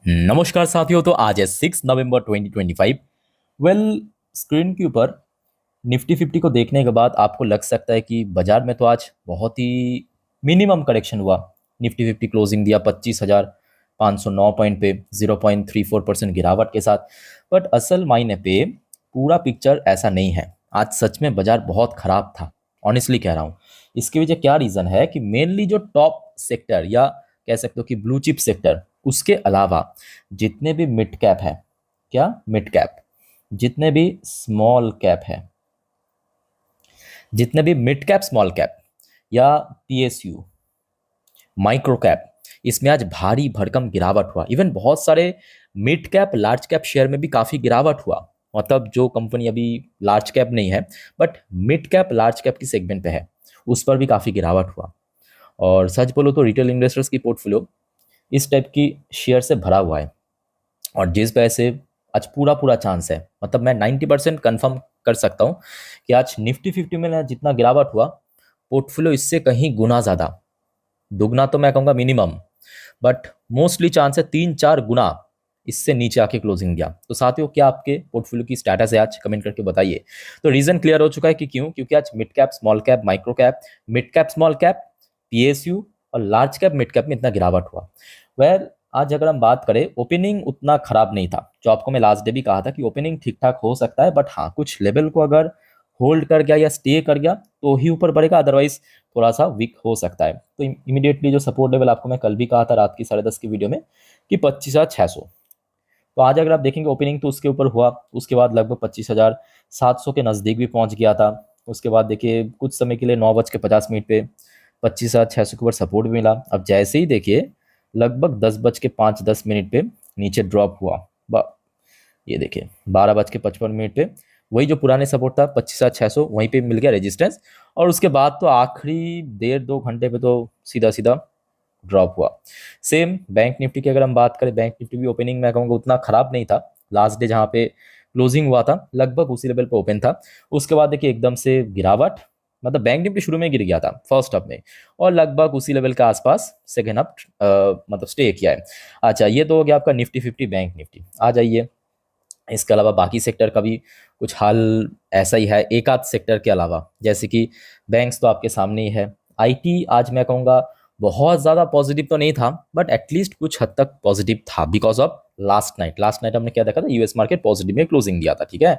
नमस्कार साथियों। तो आज है 6 नवंबर 2025। वेल, स्क्रीन के ऊपर निफ्टी 50 को देखने के बाद आपको लग सकता है कि बाजार में तो आज बहुत ही मिनिमम करेक्शन हुआ। निफ्टी 50 क्लोजिंग दिया 25,509 पॉइंट पे, 0.34% गिरावट के साथ। बट असल मायने पे पूरा पिक्चर ऐसा नहीं है। आज सच में बाजार बहुत खराब था, ऑनेस्टली कह रहा हूँ। इसकी वजह क्या रीज़न है कि मेनली जो टॉप सेक्टर या कह सकते हो कि ब्लू चिप सेक्टर, उसके अलावा जितने भी मिड कैप है, क्या मिड कैप, जितने भी स्मॉल कैप है, जितने भी मिड कैप स्मॉल कैप या पीएसयू माइक्रो कैप, इसमें आज भारी भरकम गिरावट हुआ। इवन बहुत सारे mid cap large cap share में भी काफ़ी गिरावट हुआ। मतलब जो कंपनी अभी लार्ज कैप नहीं है but mid cap large cap की सेगमेंट पे है, उस पर भी काफ़ी गिरावट हुआ। और सच बोलो तो रिटेल इन्वेस्टर्स की पोर्टफोलियो इस टाइप की शेयर से भरा हुआ है। और जिस वजह से आज पूरा पूरा चांस है, मतलब मैं 90% कन्फर्म कर सकता हूँ कि आज निफ्टी 50 में ना जितना गिरावट हुआ, पोर्टफोलियो इससे कहीं गुना ज़्यादा, दुगना तो मैं कहूँगा मिनिमम, बट मोस्टली चांस है 3-4 गुना इससे नीचे आके क्लोजिंग गया। तो साथियों, क्या आपके पोर्टफोलियो की स्टेटस है आज, कमेंट करके बताइए। तो रीजन क्लियर हो चुका है कि क्यों, क्योंकि आज mid cap small cap micro cap, mid cap small cap PSU और लार्ज कैप मिड कैप में इतना गिरावट हुआ। वेल, आज अगर हम बात करें, ओपनिंग उतना खराब नहीं था। जो आपको मैं लास्ट डे भी कहा था कि ओपनिंग ठीक ठाक हो सकता है, बट हाँ, कुछ लेवल को अगर होल्ड कर गया या स्टे कर गया तो ही ऊपर बढ़ेगा, अदरवाइज थोड़ा सा वीक हो सकता है। तो इमीडिएटली जो सपोर्ट लेवल आपको मैं कल भी कहा था रात की 10:30 की वीडियो में कि 25,600, तो आज अगर आप देखेंगे ओपनिंग तो उसके ऊपर हुआ। उसके बाद लगभग 25,700 के नज़दीक भी पहुंच गया था। उसके बाद देखिए कुछ समय के लिए 9:50 पे 25,600 के ऊपर सपोर्ट भी मिला। अब जैसे ही देखिए लगभग 10:05-10 पे नीचे ड्रॉप हुआ। ये देखिए 12:55 पे वही जो पुराने सपोर्ट था 25,600, वहीं पे मिल गया रेजिस्टेंस। और उसके बाद तो आखिरी 1.5-2 घंटे पे तो सीधा सीधा ड्रॉप हुआ। सेम बैंक निफ्टी की अगर हम बात करें, बैंक निफ्टी भी ओपनिंग में कहूँगा उतना खराब नहीं था। लास्ट डे जहाँ पे क्लोजिंग हुआ था लगभग उसी लेवल पे ओपन था। उसके बाद देखिए एकदम से गिरावट, मतलब बैंक निफ्टी शुरू में गिर गया था फर्स्ट अप में, और लगभग उसी लेवल के आसपास सेकेंड अप मतलब स्टे किया है। अच्छा, ये तो हो गया आपका निफ्टी 50 बैंक निफ्टी। आ जाइए, इसके अलावा बाकी सेक्टर का भी कुछ हाल ऐसा ही है, एक आध सेक्टर के अलावा। जैसे कि बैंक्स तो आपके सामने ही है। आईटी आज मैं कहूँगा बहुत ज़्यादा पॉजिटिव तो नहीं था, बट एटलीस्ट कुछ हद तक पॉजिटिव था बिकॉज ऑफ लास्ट नाइट हमने क्या देखा था, यूएस मार्केट पॉजिटिव में क्लोजिंग दिया था। ठीक है,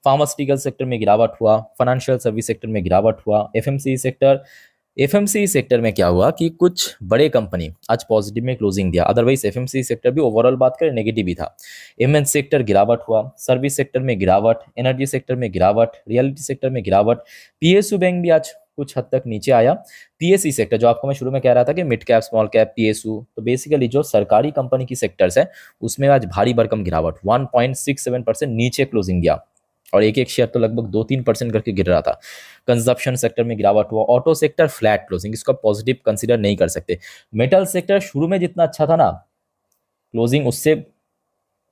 फार्मास्यूटिकल सेक्टर में गिरावट हुआ, फाइनेंशियल सर्विस सेक्टर में गिरावट हुआ, एफएमसीजी सेक्टर में क्या हुआ कि कुछ बड़े कंपनी आज पॉजिटिव में क्लोजिंग दिया, अदरवाइज एफएमसीजी सेक्टर भी ओवरऑल बात करें नेगेटिव ही था। एमएन सेक्टर गिरावट हुआ, सर्विस सेक्टर में गिरावट, एनर्जी सेक्टर में गिरावट, रियलिटी सेक्टर में गिरावट, पीएसयू बैंक भी आज कुछ हद तक नीचे आया। पीएसई सेक्टर जो आपको मैं शुरू में कह रहा था कि mid cap small cap PSU, तो बेसिकली जो सरकारी कंपनी की सेक्टर्स है उसमें आज भारी भरकम गिरावट, 1.67% नीचे क्लोजिंग गया। और एक एक शेयर तो लगभग 2-3% करके गिर रहा था। कंजप्शन सेक्टर में गिरावट हुआ, ऑटो सेक्टर फ्लैट क्लोजिंग, इसको पॉजिटिव कंसीडर नहीं कर सकते। मेटल सेक्टर शुरू में जितना अच्छा था ना, क्लोजिंग उससे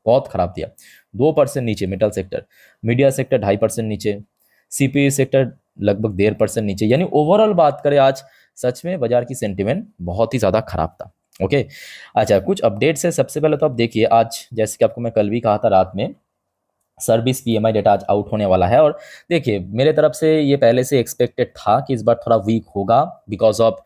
बहुत खराब दिया, 2% नीचे मेटल सेक्टर। मीडिया सेक्टर 2.5% नीचे, सीपीई सेक्टर लगभग 1.5% नीचे। यानी ओवरऑल बात करें आज सच में बाजार की सेंटिमेंट बहुत ही ज़्यादा खराब था। ओके, अच्छा कुछ अपडेट्स है। सबसे पहले तो आप देखिए, आज जैसे कि आपको मैं कल भी कहा था रात में, सर्विस पीएमआई डेटा आज आउट होने वाला है। और देखिए मेरे तरफ से ये पहले से एक्सपेक्टेड था कि इस बार थोड़ा वीक होगा because of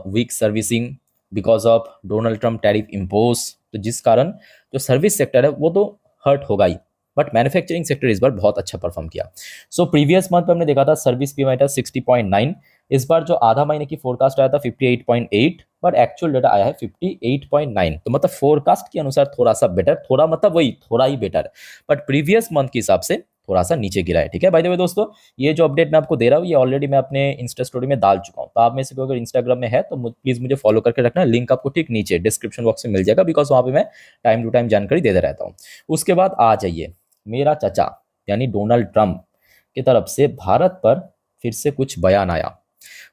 weak servicing, because of Donald Trump tariff impose. तो जिस कारण जो सर्विस सेक्टर है वो तो हर्ट होगा ही, बट मैन्युफैक्चरिंग सेक्टर इस बार बहुत अच्छा परफॉर्म किया। सो प्रीवियस मंथ हमने देखा था सर्विस पीएमआई था 60.9, इस बार जो आधा महीने की फोरकास्ट आया था 58.8, बट एक्चुअल डेटा आया है 58.9। तो मतलब फोरकास्ट के अनुसार थोड़ा सा बेटर, थोड़ा मतलब वही थोड़ा ही बेटर, बट प्रीवियस मंथ के हिसाब से थोड़ा सा नीचे गिरा है। ठीक है, बाय द वे दोस्तों, ये जो अपडेट मैं आपको दे रहा हूँ ये ऑलरेडी मैं अपने इंस्टा स्टोरी में डाल चुका हूँ। तो आप में से कोई अगर इंस्टाग्राम में है तो प्लीज मुझे फॉलो करके रखना, लिंक आपको ठीक नीचे डिस्क्रिप्शन बॉक्स में मिल जाएगा, बिकॉज वहाँ पे मैं टाइम टू टाइम जानकारी देता रहता हूँ। उसके बाद आ जाइए, मेरा चाचा यानी डोनाल्ड ट्रंप की तरफ से भारत पर फिर से कुछ बयान आया।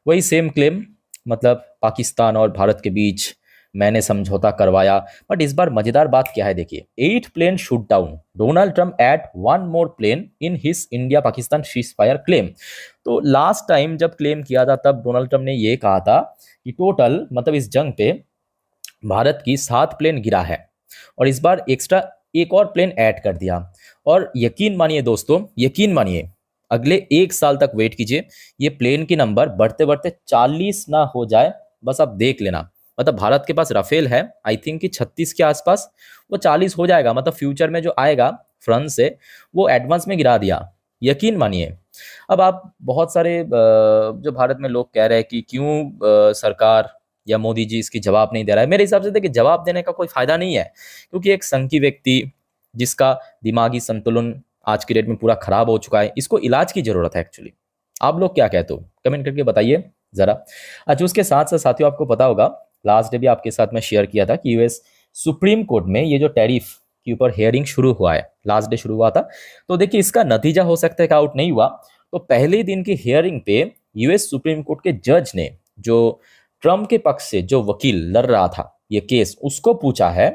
वही सेम क्लेम, मतलब पाकिस्तान और भारत के बीच मैंने समझौता करवाया। बट इस बार मजेदार बात क्या है, देखिए 8 plane shoot down, Donald Trump at 1 more plane in his India Pakistan ceasefire claim. तो लास्ट टाइम जब क्लेम किया था तब डोनाल्ड ट्रंप ने ये कहा था कि टोटल मतलब इस जंग पे भारत की 7 प्लेन गिरा है। और इस बार एक्स्ट्रा एक और प्लेन ऐड कर दिया। और यकीन मानिए दोस्तों, यकीन मानिए, अगले 1 साल तक वेट कीजिए, ये प्लेन की नंबर बढ़ते बढ़ते 40 ना हो जाए, बस आप देख लेना। मतलब भारत के पास राफेल है, आई थिंक कि 36 के आसपास, वो 40 हो जाएगा। मतलब फ्यूचर में जो आएगा फ्रंट से, वो एडवांस में गिरा दिया, यकीन मानिए। अब आप बहुत सारे जो भारत में लोग कह रहे हैं कि क्यों सरकार या मोदी जी इसकी जवाब नहीं दे रहा है। मेरे हिसाब से देखिए, जवाब देने का कोई फायदा नहीं है, क्योंकि एक संकी व्यक्ति जिसका दिमागी संतुलन आज की डेट में पूरा खराब हो चुका है, इसको इलाज की जरूरत है एक्चुअली। आप लोग क्या कहते हो, कमेंट करके बताइए जरा। अच्छा, उसके साथ साथ साथियों, आपको पता होगा लास्ट डे भी आपके साथ में शेयर किया था कि यूएस सुप्रीम कोर्ट में ये जो टैरिफ के ऊपर हियरिंग शुरू हुआ है, लास्ट डे शुरू हुआ था। तो देखिए, इसका नतीजा हो सकता है कि आउट नहीं हुआ। तो पहले दिन की हियरिंग पे यूएस सुप्रीम कोर्ट के जज ने, जो ट्रम्प के पक्ष से जो वकील लड़ रहा था ये केस, उसको पूछा है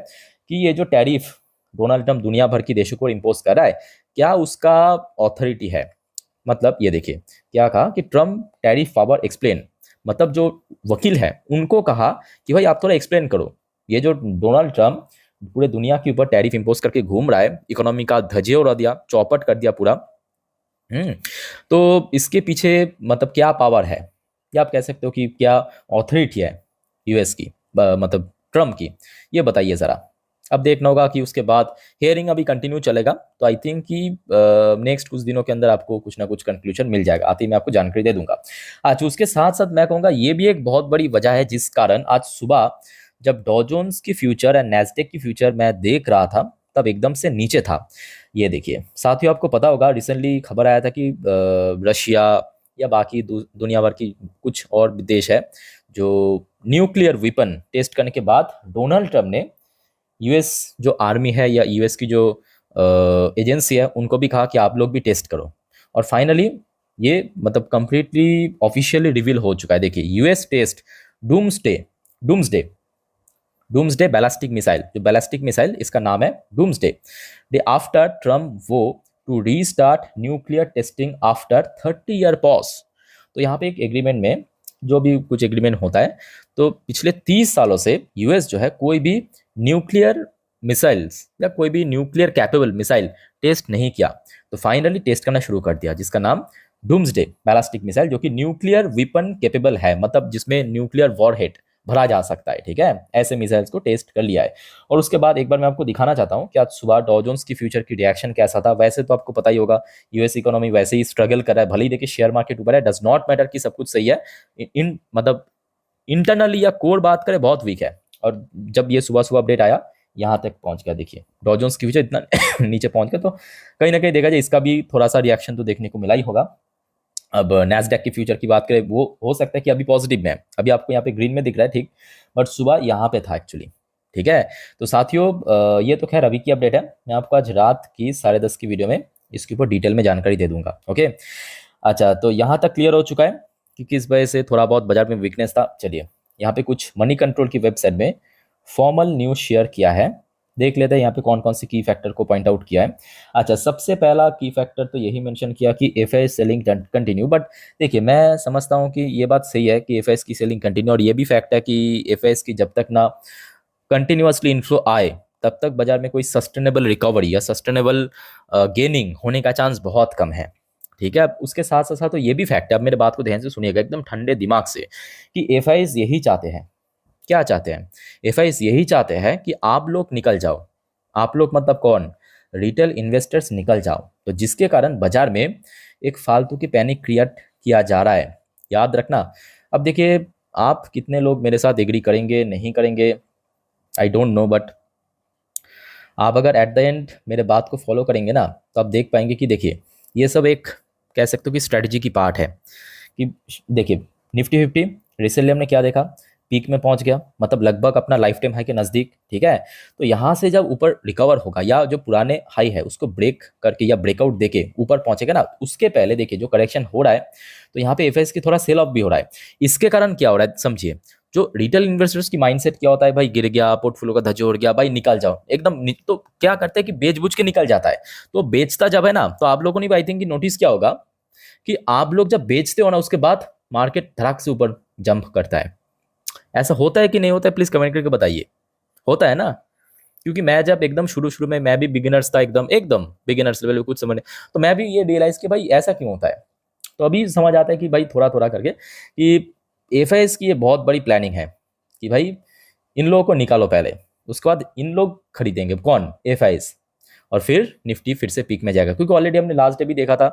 कि ये जो टैरिफ डोनाल्ड ट्रम्प दुनिया भर के देशों को इम्पोज कर रहा है, क्या उसका ऑथोरिटी है। मतलब ये देखिए, क्या कहा कि ट्रम्प टैरिफ पावर एक्सप्लेन, मतलब जो वकील है उनको कहा कि भाई आप थोड़ा एक्सप्लेन करो, ये जो डोनाल्ड ट्रम्प पूरे दुनिया के ऊपर टैरिफ इंपोज करके घूम रहा है, इकोनॉमी का धज्जियां उड़ा दिया, चौपट कर दिया पूरा। तो इसके पीछे मतलब क्या पावर है, या आप कह सकते हो कि क्या ऑथोरिटी है यूएस की, मतलब ट्रम्प की, ये बताइए जरा। अब देखना होगा कि उसके बाद हियरिंग अभी कंटिन्यू चलेगा, तो आई थिंक कि नेक्स्ट कुछ दिनों के अंदर आपको कुछ ना कुछ कंक्लूजन मिल जाएगा, आते ही मैं आपको जानकारी दे दूंगा। आज उसके साथ साथ मैं कहूँगा ये भी एक बहुत बड़ी वजह है जिस कारण आज सुबह जब डॉ जोन्स की फ्यूचर एंड नैस्डैक की फ्यूचर मैं देख रहा था, तब एकदम से नीचे था। ये देखिए साथियों, आपको पता होगा रिसेंटली खबर आया था कि रशिया या बाकी दुनिया भर की कुछ और देश है जो न्यूक्लियर वेपन टेस्ट करने के बाद डोनाल्ड ट्रम्प ने यूएस जो आर्मी है या यूएस की जो एजेंसी है उनको भी कहा कि आप लोग भी टेस्ट करो। और फाइनली ये मतलब कंप्लीटली ऑफिशियली रिवील हो चुका है। देखिए, US test doomsday doomsday doomsday ballistic missile, जो बैलिस्टिक मिसाइल इसका नाम है doomsday, day after Trump vows to restart nuclear testing after 30 year pause. तो यहाँ पे एक एग्रीमेंट में, जो भी कुछ एग्रीमेंट होता है, तो पिछले 30 सालों से यूएस जो है कोई भी न्यूक्लियर मिसाइल्स या कोई भी न्यूक्लियर कैपेबल मिसाइल टेस्ट नहीं किया। तो फाइनली टेस्ट करना शुरू कर दिया, जिसका नाम डूम्सडे बैलिस्टिक मिसाइल, जो कि न्यूक्लियर वेपन कैपेबल है, मतलब जिसमें न्यूक्लियर वॉरहेड भरा जा सकता है। ठीक है, ऐसे मिसाइल्स को टेस्ट कर लिया है। और उसके बाद एक बार मैं आपको दिखाना चाहता हूं कि आज सुबह डॉ जोन्स की फ्यूचर की रिएक्शन कैसा था। वैसे तो आपको पता ही होगा यूएस इकोनॉमी वैसे ही स्ट्रगल कर रहा है, भले ही देखिए शेयर मार्केट ऊपर है, डज नॉट मैटर कि सब कुछ सही है, इन मतलब इंटरनली या कोर बात करें बहुत वीक है। और जब ये सुबह सुबह अपडेट आया, यहाँ तक पहुंच गया, देखिए डॉ जोन्स की फ्यूचर इतना नीचे पहुंच गया। तो कहीं ना कहीं देखा जाए इसका भी थोड़ा सा रिएक्शन तो देखने को मिला ही होगा। अब नैस्डैक की फ्यूचर की बात करें, वो हो सकता है कि अभी पॉजिटिव में है, अभी आपको यहाँ पे ग्रीन में दिख रहा है, ठीक, बट सुबह यहाँ पे था एक्चुअली। ठीक है, तो साथियों ये तो खैर अभी की अपडेट है। मैं आपको आज रात की 10:30 की वीडियो में इसके ऊपर डिटेल में जानकारी दे दूंगा। ओके, अच्छा, तो यहाँ तक क्लियर हो चुका है कि किस वजह से थोड़ा बहुत बाजार में वीकनेस था। चलिए, यहाँ पे कुछ मनी कंट्रोल की वेबसाइट में फॉर्मल न्यूज शेयर किया है, देख लेते हैं यहाँ पे कौन कौन सी की फैक्टर को पॉइंट आउट किया है। अच्छा, सबसे पहला की फैक्टर तो यही मेंशन किया कि एफआई सेलिंग कंटिन्यू। बट देखिए, मैं समझता हूँ कि ये बात सही है कि एफआई की सेलिंग कंटिन्यू, और ये भी फैक्ट है कि एफआई की जब तक ना कंटिन्यूअसली इन्फ्लो आए, तब तक बाजार में कोई सस्टेनेबल रिकवरी या सस्टेनेबल गेनिंग होने का चांस बहुत कम है। ठीक है, अब उसके साथ साथ तो ये भी फैक्ट है, अब मेरे बात को ध्यान से सुनिएगा एकदम ठंडे दिमाग से, कि एफआई यही चाहते हैं, क्या चाहते हैं, एफआई यही चाहते हैं कि आप लोग निकल जाओ। आप लोग मतलब कौन, रिटेल इन्वेस्टर्स निकल जाओ। तो जिसके कारण बाजार में एक फालतू की पैनिक क्रिएट किया जा रहा है, याद रखना। अब देखिए, आप कितने लोग मेरे साथ एग्री करेंगे नहीं करेंगे, आई डोंट नो, बट आप अगर एट द एंड मेरे बात को फॉलो करेंगे ना, तो आप देख पाएंगे कि देखिए, ये सब एक कह सकते हो कि स्ट्रेटजी की पार्ट है। कि देखिए, निफ्टी 50 रिसेंटली हमने क्या देखा, पीक में पहुंच गया, मतलब लगभग अपना लाइफ टाइम हाई के नज़दीक। ठीक है, तो यहाँ से जब ऊपर रिकवर होगा या जो पुराने हाई है उसको ब्रेक करके या ब्रेकआउट देके ऊपर पहुंचेगा ना, उसके पहले देखिए जो करेक्शन हो रहा है, तो यहाँ पे एफएस की थोड़ा सेल ऑफ भी हो रहा है। इसके कारण क्या हो रहा है समझिए, जो रिटेल इन्वेस्टर्स की माइंडसेट क्या होता है, भाई गिर गया पोर्टफोलियो का धज्जो उड़ गया, भाई निकल जाओ एकदम तो क्या करते हैं कि बेच बुझ के निकल जाता है। तो बेचता जब है ना, तो आप लोगों ने भी आई थिंक नोटिस किया होगा कि आप लोग जब बेचते हो ना, उसके बाद मार्केट धड़ाक से ऊपर जंप करता है। ऐसा होता है कि नहीं होता है, प्लीज कमेंट करके बताइए, होता है ना। क्योंकि मैं जब एकदम शुरू शुरू में मैं भी बिगिनर्स था, एकदम एकदम बिगिनर्स लेवल पे कुछ समझ, तो मैं भी ये रियलाइज कि भाई ऐसा क्यों होता है। तो अभी समझ आता है कि भाई थोड़ा थोड़ा करके कि एफआईएस की ये बहुत बड़ी प्लानिंग है कि भाई इन लोगों को निकालो पहले, उसके बाद इन लोग खरीदेंगे, कौन, एफआईएस, और फिर निफ्टी फिर से पीक में जाएगा। क्योंकि ऑलरेडी हमने लास्ट डे भी देखा था,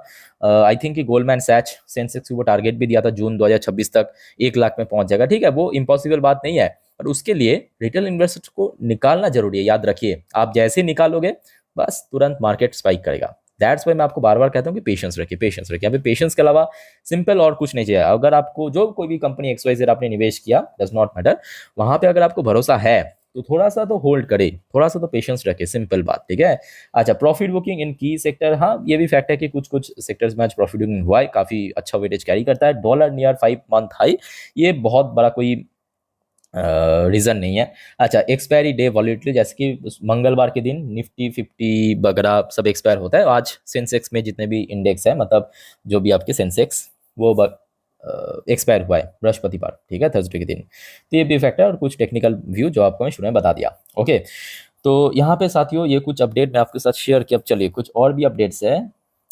आई थिंक कि गोल्डमैन सैच सेंसेक्स को टारगेट भी दिया था जून 2026 तक 1 लाख में पहुंच जाएगा। ठीक है, वो इम्पॉसिबल बात नहीं है, पर उसके लिए रिटेल इन्वेस्टर्स को निकालना जरूरी है। याद रखिए, आप जैसे ही निकालोगे बस तुरंत मार्केट स्पाइक करेगा। दैट्स वाई मैं आपको बार बार कहता हूँ कि पेशेंस रखिए, पेशेंस रखिए। यहाँ पे पेशेंस के अलावा सिंपल और कुछ नहीं चाहिए। अगर आपको जो कोई भी कंपनी एक्सवाइजेड आपने निवेश किया, डज नॉट मैटर, वहां पे अगर आपको भरोसा है तो थोड़ा सा तो होल्ड करे, थोड़ा सा तो पेशेंस रखे, सिंपल बात। ठीक है, अच्छा, प्रॉफिट बुकिंग इन की सेक्टर, हाँ ये भी फैक्ट है कि कुछ कुछ सेक्टर्स में आज प्रॉफिट बुकिंग हुआ है, काफी अच्छा वेटेज कैरी करता है। डॉलर नियर 5 मंथ हाई, ये बहुत बड़ा कोई रीजन नहीं है। अच्छा, एक्सपायरी डे वॉलेटिलिटी, जैसे कि मंगलवार के दिन निफ्टी 50 वगैरह सब एक्सपायर होता है। आज सेंसेक्स में जितने भी इंडेक्स है, मतलब जो भी आपके सेंसेक्स, वो एक्सपायर हुआ है बृहस्पतिवार, ठीक है, थर्सडे के दिन। तो ये भी फैक्ट है, और कुछ टेक्निकल व्यू जो आपको मैं शुरू में बता दिया। ओके, तो यहाँ पे साथियों ये कुछ अपडेट मैं आपके साथ शेयर किया। अब चलिए कुछ और भी अपडेट्स है।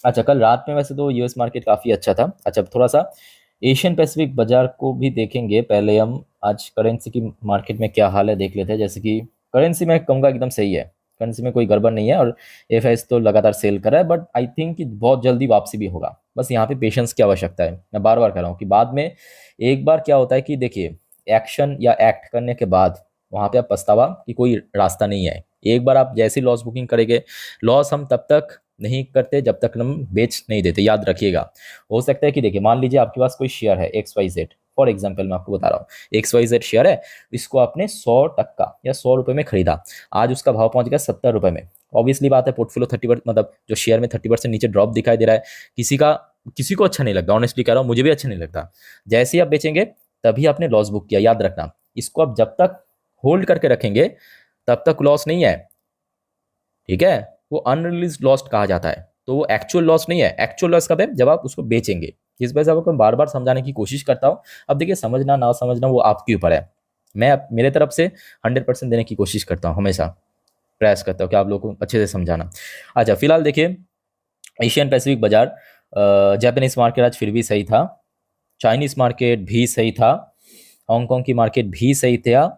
अच्छा, कल रात में वैसे तो यूएस मार्केट काफ़ी अच्छा था। अच्छा, थोड़ा सा एशियन पैसिफिक बाजार को भी देखेंगे। पहले हम आज करेंसी की मार्केट में क्या हाल है देख लेते हैं। जैसे कि करेंसी में कहूँगा एकदम सही है, करेंसी में कोई गड़बड़ नहीं है, और एफआईएस तो लगातार सेल कर रहा है, बट आई थिंक कि बहुत जल्दी वापसी भी होगा। बस यहाँ पे पेशेंस की आवश्यकता है। मैं बार बार कह रहा हूँ कि बाद में एक बार क्या होता है कि देखिए, एक्शन या एक्ट करने के बाद वहाँ पे आप पछतावा की कोई रास्ता नहीं है। एक बार आप जैसी लॉस बुकिंग करेंगे, लॉस हम तब तक नहीं करते जब तक हम बेच नहीं देते, याद रखिएगा। हो सकता है कि देखिए, मान लीजिए आपके पास कोई शेयर है XYZ, फॉर एग्जाम्पल मैं आपको बता रहा हूँ, XYZ शेयर है, इसको आपने 100 टक्का या 100 रुपये में खरीदा, आज उसका भाव पहुंच गया 70 रुपये में। ऑब्वियसली बात है, पोर्टफोलियो 30%, मतलब जो शेयर में 30% नीचे ड्रॉप दिखाई दे रहा है, किसी को अच्छा नहीं लगता, ऑनेस्टली कह रहा हूँ, मुझे भी अच्छा नहीं लगता। जैसे ही आप बेचेंगे तभी आपने लॉस बुक किया, याद रखना। इसको आप जब तक होल्ड करके रखेंगे तब तक लॉस नहीं है, ठीक है, वो अनरिलीज लॉस कहा जाता है। तो वो एक्चुअल लॉस नहीं है। एक्चुअल लॉस कब है, जब आप उसको बेचेंगे। इस वजह से आपको बार बार समझाने की कोशिश करता हूँ। अब देखिए, समझना ना समझना वो आपके ऊपर है। मैं मेरे तरफ से 100% देने की कोशिश करता हूँ, हमेशा प्रयास करता हूँ कि आप लोगों को अच्छे से समझाना। अच्छा, फिलहाल देखिए, एशियन पैसिफिक बाजार, जापानीज मार्केट आज फिर भी सही था, चाइनीज मार्केट भी सही था, हांगकांग की मार्केट भी सही था,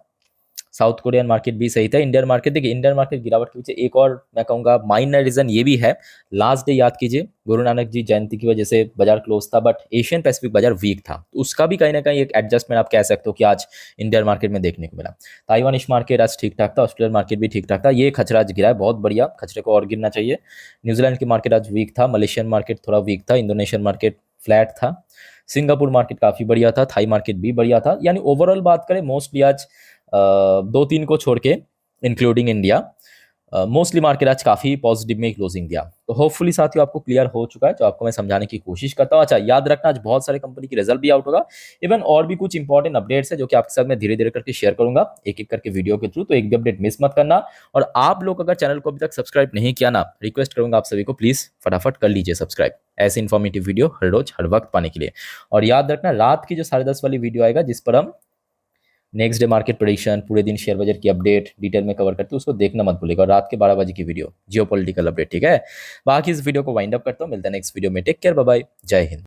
साउथ कोरियन मार्केट भी सही था। इंडियन मार्केट, देखिए इंडियन मार्केट गिरावट के पीछे एक और मैं कहूँगा माइनर रीजन ये भी है, लास्ट डे याद कीजिए, गुरु नानक जी जयंती की वजह से बाजार क्लोज था, बट एशियन पैसिफिक बाजार वीक था, तो उसका भी कहीं ना कहीं एक एडजस्टमेंट आप कह सकते हो कि आज इंडियन मार्केट में देखने को मिला। ताइवानिश मार्केट आज ठीक ठाक था, ऑस्ट्रेलियन मार्केट भी ठीक ठाक था। ये खचरा आज गिरा है, बहुत बढ़िया, खचरे को और गिरना चाहिए। न्यूजीलैंड की मार्केट आज वीक था, मलेशियन मार्केट थोड़ा वीक था, इंडोनेशियन मार्केट फ्लैट था, सिंगापुर मार्केट काफ़ी बढ़िया था, थाई मार्केट भी बढ़िया था। यानी ओवरऑल बात करें, मोस्टली आज 2-3 को छोड़ के, इंक्लूडिंग इंडिया, मोस्टली मार्केट आज काफ़ी पॉजिटिव में क्लोजिंग दिया। तो होपफुली साथियों आपको क्लियर हो चुका है, जो आपको मैं समझाने की कोशिश करता हूँ। अच्छा, याद रखना, आज बहुत सारे कंपनी की रिजल्ट भी आउट होगा, इवन और भी कुछ इंपॉर्टेंट अपडेट्स है जो कि आपके साथ मैं धीरे धीरे करके शेयर करूंगा, एक एक करके वीडियो के थ्रू। तो एक भी अपडेट मिस मत करना। और आप लोग अगर चैनल को अभी तक सब्सक्राइब नहीं किया ना, रिक्वेस्ट करूंगा आप सभी को, प्लीज फटाफट कर लीजिए सब्सक्राइब, ऐसे इन्फॉर्मेटिव वीडियो हर रोज हर वक्त पाने के लिए। और याद रखना, रात की जो 10:30 वाली वीडियो आएगा, जिस पर हम नेक्स्ट डे मार्केट प्रेडिक्शन, पूरे दिन शेयर बाजार की अपडेट डिटेल में कवर करते हैं, उसको देखना मत भूलिएगा। और रात के 12 बजे की वीडियो जियो पॉलिटिकल अपडेट, ठीक है। बाकी इस वीडियो को वाइंड अप करता हूँ, मिलता है नेक्स्ट वीडियो में। टेक केयर, बाय बाय, जय हिंद।